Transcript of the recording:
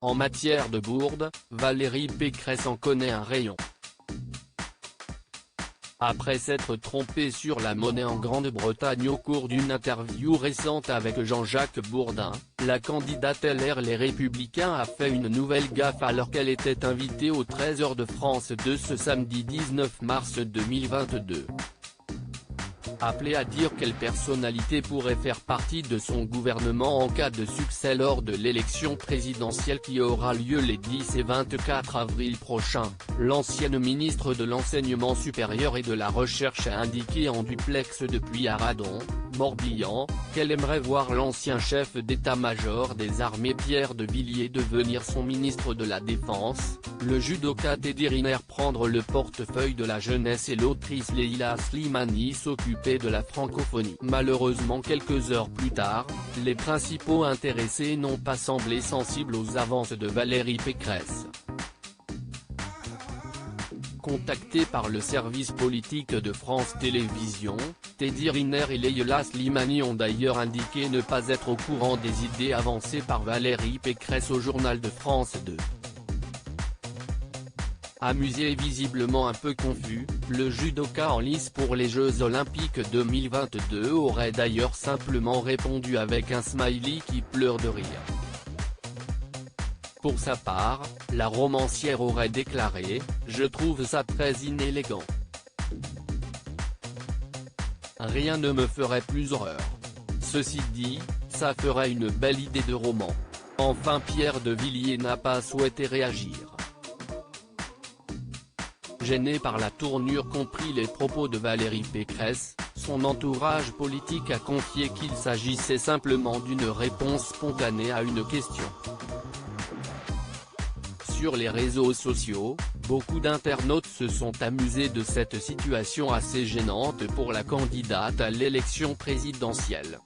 En matière de bourde, Valérie Pécresse en connaît un rayon. Après s'être trompée sur la monnaie en Grande-Bretagne au cours d'une interview récente avec Jean-Jacques Bourdin, la candidate LR Les Républicains a fait une nouvelle gaffe alors qu'elle était invitée au Trésor de France de ce samedi 19 mars 2022. Appelée à dire quelle personnalité pourrait faire partie de son gouvernement en cas de succès lors de l'élection présidentielle qui aura lieu les 10 et 24 avril prochains, l'ancienne ministre de l'Enseignement supérieur et de la Recherche a indiqué en duplex depuis Arradon, Morbihan, qu'elle aimerait voir l'ancien chef d'état-major des armées Pierre de Villiers devenir son ministre de la Défense, le judoka Teddy Riner prendre le portefeuille de la jeunesse et l'autrice Leila Slimani s'occuper de la francophonie. Malheureusement quelques heures plus tard, les principaux intéressés n'ont pas semblé sensibles aux avances de Valérie Pécresse. Contactés par le service politique de France Télévisions, Teddy Riner et Leila Slimani ont d'ailleurs indiqué ne pas être au courant des idées avancées par Valérie Pécresse au Journal de France 2. Amusé et visiblement un peu confus, le judoka en lice pour les Jeux Olympiques 2022 aurait d'ailleurs simplement répondu avec un smiley qui pleure de rire. Pour sa part, la romancière aurait déclaré « Je trouve ça très inélégant. Rien ne me ferait plus horreur. Ceci dit, ça ferait une belle idée de roman. » Enfin Pierre de Villiers n'a pas souhaité réagir. Gêné par la tournure qu'ont pris les propos de Valérie Pécresse, son entourage politique a confié qu'il s'agissait simplement d'une réponse spontanée à une question. Sur les réseaux sociaux, beaucoup d'internautes se sont amusés de cette situation assez gênante pour la candidate à l'élection présidentielle.